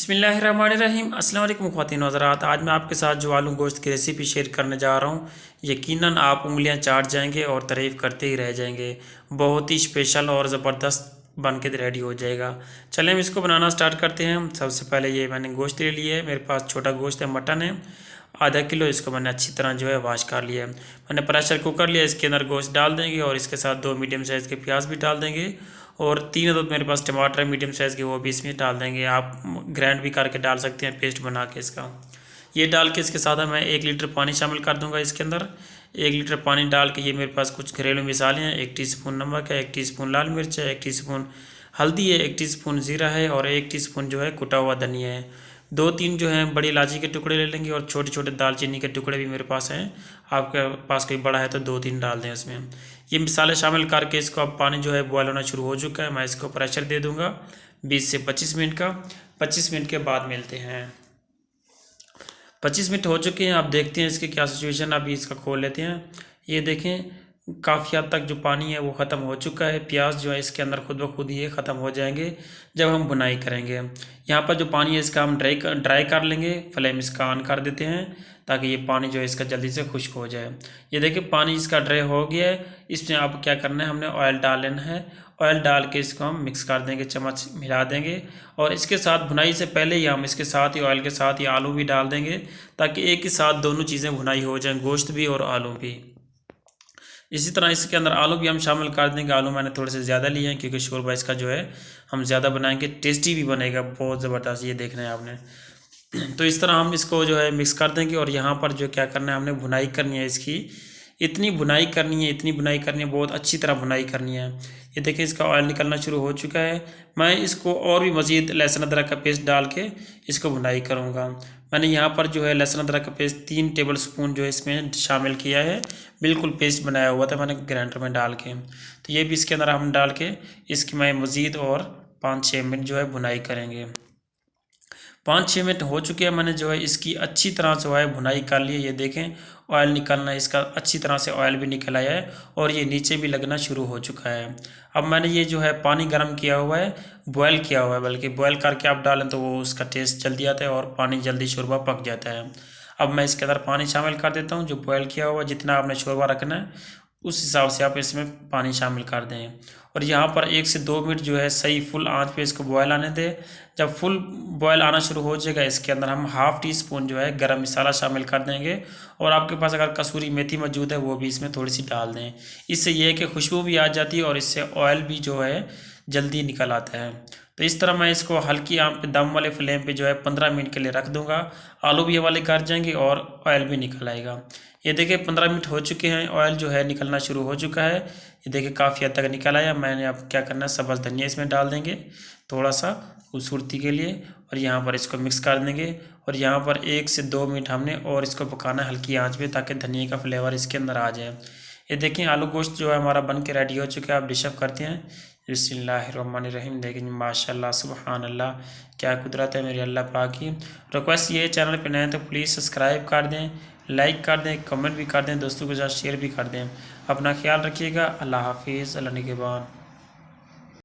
बिस्मिल्लाहिर्रहमानिर्रहीम। अस्सलाम वालेकुम ख़वातीन हज़रात। आज मैं आपके साथ जो आलू गोश्त की रेसिपी शेयर करने जा रहा हूँ, यकीनन आप उंगलियां चाट जाएंगे और तारीफ़ करते ही रह जाएंगे। बहुत ही स्पेशल और ज़बरदस्त बन के रेडी हो जाएगा। चलें हम इसको बनाना स्टार्ट करते हैं। सबसे पहले ये मैंने गोश्त ले लिया है, मेरे पास छोटा गोश्त है, मटन है आधा किलो। इसको मैंने अच्छी तरह जो है वॉश कर लिया है। मैंने प्रेशर कुकर लिया, इसके अंदर गोश्त डाल देंगे और इसके साथ 2 मीडियम साइज़ के प्याज भी डाल देंगे और 3 अदद मेरे पास टमाटर है मीडियम साइज़ के, वो भी इसमें डाल देंगे। आप ग्राइंड भी करके डाल सकते हैं, पेस्ट बना के इसका। ये डाल के इसके साथ मैं 1 लीटर पानी शामिल कर दूंगा इसके अंदर। 1 लीटर पानी डाल के ये मेरे पास कुछ घरेलू मिसाले हैं। 1 टीस्पून नमक है, 1 टीस्पून लाल मिर्च है, 1 टीस्पून हल्दी है, 1 टीस्पून ज़ीरा है और 1 टीस्पून जो है कुटा हुआ धनिया है। 2-3 जो है बड़ी इलायची के टुकड़े ले लेंगे और छोटे छोटे दालचीनी के टुकड़े भी मेरे पास हैं। आपके पास कोई बड़ा है तो 2-3 डाल दें इसमें। ये मिसाले शामिल करके इसको अब पानी जो है बॉयल होना शुरू हो चुका है। मैं इसको प्रेशर दे दूंगा 20 से 25 मिनट का। 25 मिनट के बाद मिलते हैं। 25 मिनट हो चुके हैं। आप देखते हैं इसकी क्या सिचुएशन। अभी इसका खोल लेते हैं। ये देखें काफ़ी हद तक जो पानी है वो ख़त्म हो चुका है। प्याज जो है इसके अंदर खुद ब खुद ये ख़त्म हो जाएंगे जब हम बुनाई करेंगे। यहाँ पर जो पानी है इसका हम ड्राई कर लेंगे। फ्लेम इसका ऑन कर देते हैं ताकि ये पानी जो है इसका जल्दी से खुश्क हो जाए। ये देखिए पानी इसका ड्राई हो गया है। इसमें अब क्या करना है, हमने ऑयल डाल लेना है। ऑयल डाल के इसको हम मिक्स कर देंगे, चम्मच मिला देंगे और इसके साथ भुनाई से पहले ही हम इसके साथ ही ऑयल के साथ ही आलू भी डाल देंगे ताकि एक ही साथ दोनों चीज़ें भुनाई हो जाएं, गोश्त भी और आलू भी। इसी तरह इसके अंदर आलू भी हम शामिल कर देंगे। आलू मैंने थोड़े से ज़्यादा लिए हैं क्योंकि शोरबा इसका जो है हम ज़्यादा बनाएंगे, टेस्टी भी बनेगा, बहुत ज़बरदस्त। ये देखना है आपने। तो इस तरह हम इसको जो है मिक्स कर देंगे और यहाँ पर जो क्या करना है, हमने भुनाई करनी है इसकी। इतनी भुनाई करनी है, इतनी भुनाई करनी है, बहुत अच्छी तरह भुनाई करनी है। ये देखिए इसका ऑयल निकलना शुरू हो चुका है। मैं इसको और भी मज़ीद लहसुन अदरक का पेस्ट डाल के इसको भुनाई करूँगा। मैंने यहाँ पर जो है लहसुन अदरक का पेस्ट 3 टेबल स्पून जो है इसमें शामिल किया है। बिल्कुल पेस्ट बनाया हुआ था मैंने ग्राइंडर में डाल के। तो ये भी इसके अंदर हम डाल के इसकी मैं मज़ीद और 5-6 मिनट जो है भुनाई करेंगे। 5-6 मिनट हो चुके हैं। मैंने जो है इसकी अच्छी तरह से है भुनाई कर ली है। ये देखें ऑयल निकलना, इसका अच्छी तरह से ऑयल भी निकल आया है और ये नीचे भी लगना शुरू हो चुका है। अब मैंने ये जो है पानी गर्म किया हुआ है, बॉयल किया हुआ है, बल्कि बॉयल करके आप डालें तो वो उसका टेस्ट जल्दी आता है और पानी जल्दी शोरबा पक जाता है। अब मैं इसके अंदर पानी शामिल कर देता हूँ जो बॉयल किया हुआ। जितना आपने शोरबा रखना है उस हिसाब से आप इसमें पानी शामिल कर दें और यहाँ पर 1 से 2 मिनट जो है सही फुल आंच पे इसको बॉयल आने दें। जब फुल बॉयल आना शुरू हो जाएगा इसके अंदर हम 1/2 टीस्पून जो है गरम मसाला शामिल कर देंगे और आपके पास अगर कसूरी मेथी मौजूद है वो भी इसमें थोड़ी सी डाल दें। इससे ये है कि खुशबू भी आ जाती है और इससे ऑयल भी जो है जल्दी निकल आता है। तो इस तरह मैं इसको हल्की आंच पे दम वाले फ्लेम पे जो है 15 मिनट के लिए रख दूंगा। आलू भी हवाले कर जाएंगे और ऑयल भी निकल आएगा। ये देखिए 15 मिनट हो चुके हैं, ऑयल जो है निकलना शुरू हो चुका है। ये देखिए काफ़ी हद तक निकल आया। मैंने अब क्या करना है, सब्ज़ धनिया इसमें डाल देंगे थोड़ा सा खूबसूरती के लिए और यहाँ पर इसको मिक्स कर देंगे और यहाँ पर 1 से 2 मिनट हमने और इसको पकाना है हल्की आंच पे ताकि धनिया का फ्लेवर इसके अंदर आ जाए। ये देखिए आलू गोश्त जो है हमारा बन के रेडी हो चुका है। आप डिशअप करते हैं। बिस्मिल्लाहिर्रहमानिर्रहीम। देखिए माशाल्लाह सुबहान अल्लाह, क्या कुदरत है मेरी अल्लाह पाक की। रिक्वेस्ट ये चैनल पे नए हैं तो प्लीज़ सब्सक्राइब कर दें, लाइक कर दें, कमेंट भी कर दें, दोस्तों के साथ शेयर भी कर दें। अपना ख्याल रखिएगा। अल्लाह हाफिज़। अल्लाह निगहबान।